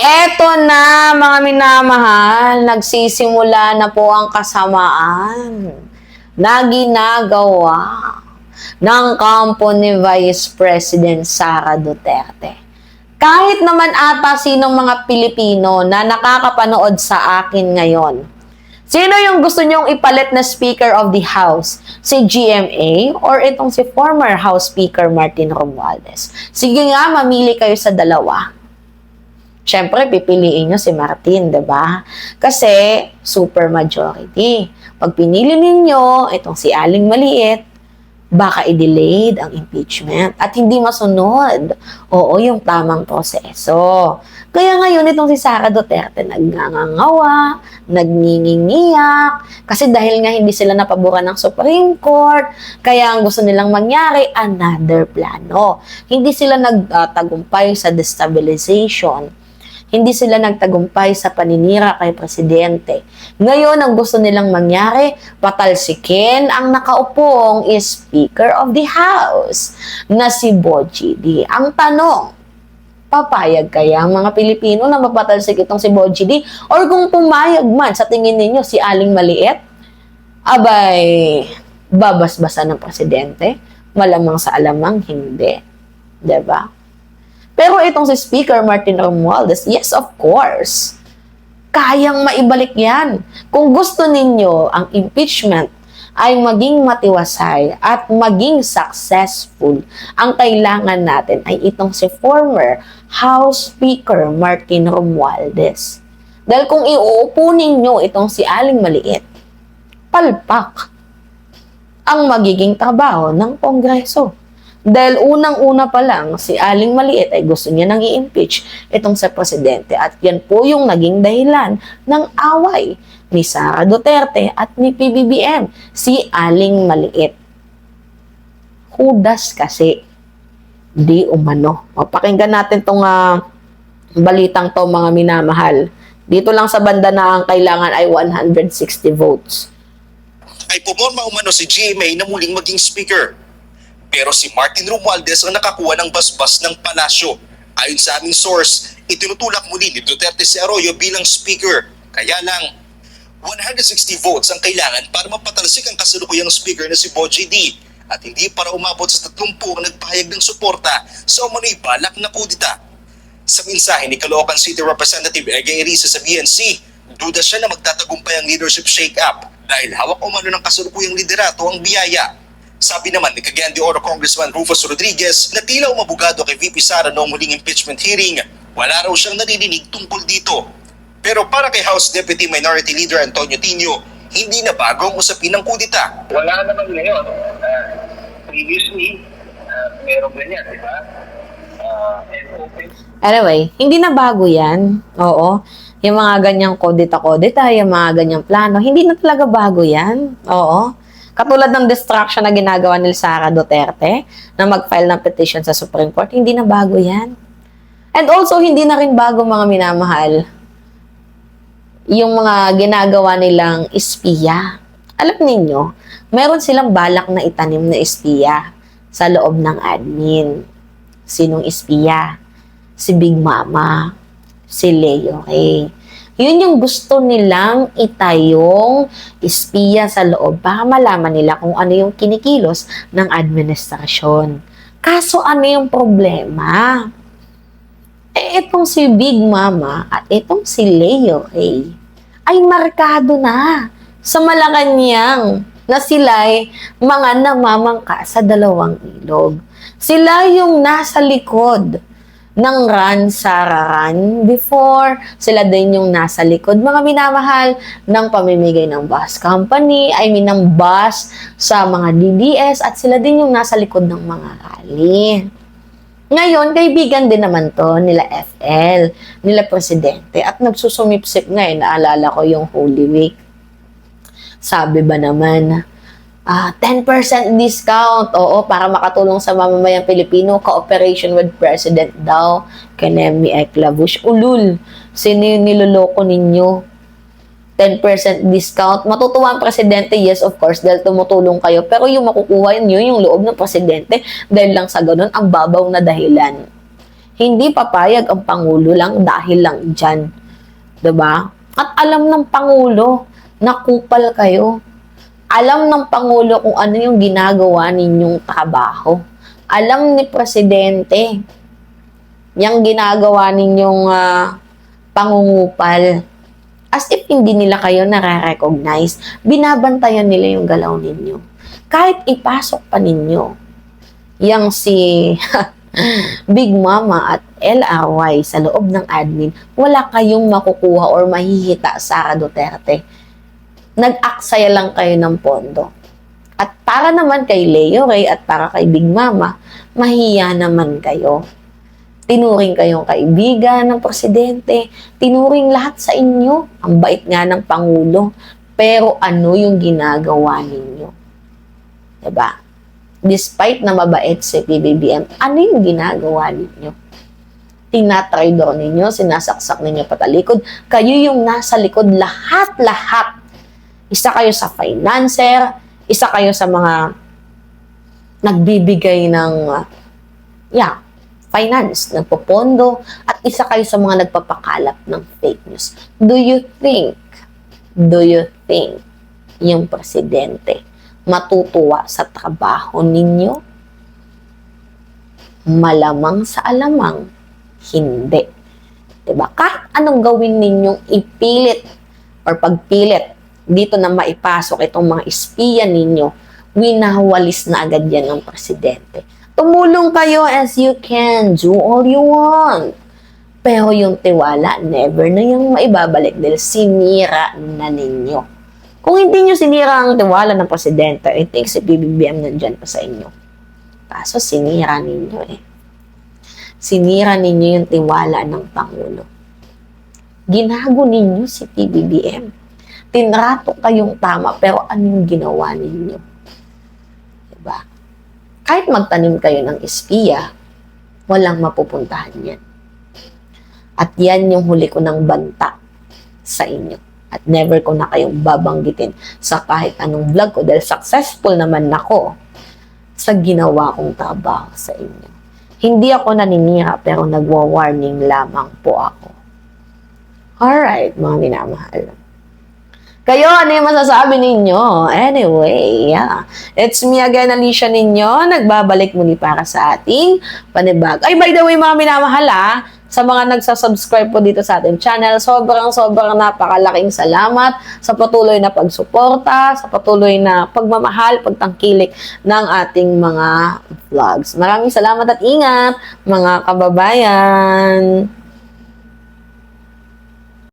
Eto na mga minamahal, nagsisimula na po ang kasamaan na ginagawa ng kampo ni Vice President Sara Duterte. Kahit naman ata sinong mga Pilipino na nakakapanood sa akin ngayon, sino yung gusto nyong ipalit na Speaker of the House? Si GMA or itong si former House Speaker Martin Romualdez? Sige nga, mamili kayo sa dalawa. Siyempre, pipiliin nyo si Martin, diba? Kasi, super majority. Pag pinili ninyo, itong si Aling Maliit, baka i-delayed ang impeachment at hindi masunod. Oo, yung tamang proseso. Kaya ngayon, itong si Sara Duterte nagngangawa, nagningingiyak, kasi dahil nga hindi sila napaboran ng Supreme Court, kaya ang gusto nilang mangyari, another plano. Hindi sila nagtagumpay sa destabilization. Hindi sila nagtagumpay sa paninira kay Presidente. Ngayon, ang gusto nilang mangyari, patalsikin ang nakaupong is Speaker of the House na si Bogie D. Ang tanong, papayag kaya ang mga Pilipino na mapatalsik itong si Bogie D? Or kung pumayag man, sa tingin ninyo, si Aling Maliit, abay, babasbasa ng Presidente? Malamang sa alamang, hindi. Diba? Pero itong si Speaker Martin Romualdez, yes, of course. Kayang maibalik yan. Kung gusto ninyo ang impeachment ay maging matiwasay at maging successful, ang kailangan natin ay itong si former House Speaker Martin Romualdez. Dahil kung iuupo ninyo itong si Aling Maliit, palpak ang magiging trabaho ng Kongreso. Dahil unang-una pa lang, si Aling Maliit ay gusto niya nang i-impeach itong sa Presidente. At yan po yung naging dahilan ng away ni Sara Duterte at ni PBBM, si Aling Maliit. Hudas kasi, di umano. Mapakinggan natin tong balitang to mga minamahal. Dito lang sa banda na ang kailangan ay 160 votes. Ay pumorma umano si GMA na muling maging speaker. Pero si Martin Romualdez ang nakakuha ng basbas ng palasyo. Ayon sa aming source, itinutulak muli ni Duterte si Arroyo bilang speaker. Kaya lang, 160 votes ang kailangan para mapatalsik ang kasalukuyang speaker na si Bogie D. At hindi para umabot sa 30 ang nagpahayag ng suporta sa umano'y balak na kudita. Sa mensahe ni Caloocan City Representative Egay Risa sa BNC, duda siya na magtatagumpay ang leadership shake-up dahil hawak umano ng kasalukuyang liderato ang biyaya. Sabi naman ni Cagayan de Oro Congressman Rufus Rodriguez na tila umabogado kay VP Sara noong huling impeachment hearing, wala raw siyang narinig tungkol dito. Pero para kay House Deputy Minority Leader Antonio Tino, hindi na bago ang usapin ng kudita. Wala naman ngayon. Previously, merong ganyan, di ba? Anyway, hindi na bago yan. Oo. Yung mga ganyang kodita-kodita, yung mga ganyang plano, hindi na talaga bago yan. Oo. Katulad ng distraction na ginagawa ni Sara Duterte na mag-file ng petition sa Supreme Court, hindi na bago yan. And also, hindi na rin bago mga minamahal yung mga ginagawa nilang espiya. Alam ninyo, meron silang balak na itanim na espiya sa loob ng admin. Sinong espiya? Si Big Mama, si Leo Ray. Yun yung gusto nilang itayong espiya sa loob para malaman nila kung ano yung kinikilos ng administrasyon. Kaso ano yung problema? Itong si Big Mama at itong si Leo Ray ay markado na sa Malacanang na sila'y mga namamangka sa dalawang ilog. Sila yung nasa likod ng Run Sara Run before, sila din yung nasa likod, mga minamahal, ng pamimigay ng bus company, ng bus sa mga DDS, at sila din yung nasa likod ng mga rally. Ngayon, kaibigan din naman to nila FL, nila Presidente, at nagsusumipsip nga naalala ko yung Holy Week. Sabi ba naman, 10% discount, oo, para makatulong sa mamamayang Pilipino, cooperation with President daw, Kanemi Eklavush. Ulul, sino yung niloloko ninyo? 10% discount. Matutuwa ang Presidente, yes, of course, dahil tumutulong kayo. Pero yung makukuha nyo, yung loob ng Presidente, dahil lang sa ganun, ang babaw na dahilan. Hindi papayag ang Pangulo lang dahil lang dyan. 'Di ba? At alam ng Pangulo na kupal kayo. Alam ng Pangulo kung ano yung ginagawa ninyong trabaho. Alam ni Presidente yung ginagawa ninyong pangungupal. As if hindi nila kayo nare-recognize. Binabantayan nila yung galaw ninyo. Kahit ipasok pa ninyo yang si Big Mama at LRY sa loob ng admin, wala kayong makukuha or mahihita Sara Duterte. Nag-aksaya lang kayo ng pondo. At para naman kay Leo Ray at para kay Big Mama, mahiya naman kayo. Tinuring kayong kaibigan ng presidente. Tinuring lahat sa inyo. Ang bait nga ng Pangulo. Pero ano yung ginagawa ninyo? Diba? Despite na mabait si PBBM, ano yung ginagawa ninyo? Tinatraidor ninyo, sinasaksak ninyo patalikod. Kayo yung nasa likod lahat-lahat. Isa kayo sa financer, isa kayo sa mga nagbibigay ng finance, nagpopondo, at isa kayo sa mga nagpapakalap ng fake news. Do you think yung presidente matutuwa sa trabaho ninyo? Malamang sa alamang, hindi. Diba? Kahit anong gawin ninyong ipilit or pagpilit dito na maipasok itong mga espiya ninyo, winawalis na agad yan ng presidente. Tumulong kayo as you can. Do all you want. Pero yung tiwala, never na yung maibabalik dahil sinira na ninyo. Kung hindi nyo sinira ang tiwala ng presidente, I think si BBM nandyan pa sa inyo. Kaso sinira ninyo eh. Sinira ninyo yung tiwala ng Pangulo. Ginago ninyo si PBBM. Tinrato kayong tama, pero anong ginawa ninyo? Diba? Kahit magtanim kayo ng espiya, walang mapupuntahan yan. At yan yung huli ko ng banta sa inyo. At never ko na kayong babanggitin sa kahit anong vlog ko dahil successful naman ako sa ginawa kong trabaho sa inyo. Hindi ako naninira pero nagwa-warning lamang po ako. Alright, mga minamahal. Kayo, ano yung masasabi ninyo? Anyway, yeah. It's me again, Alicia ninyo. Nagbabalik muli para sa ating panibag. Ay, by the way, mga minamahal sa mga nagsasubscribe po dito sa ating channel, sobrang napakalaking salamat sa patuloy na pagsuporta, sa patuloy na pagmamahal, pagtangkilik ng ating mga vlogs. Maraming salamat at ingat, mga kababayan!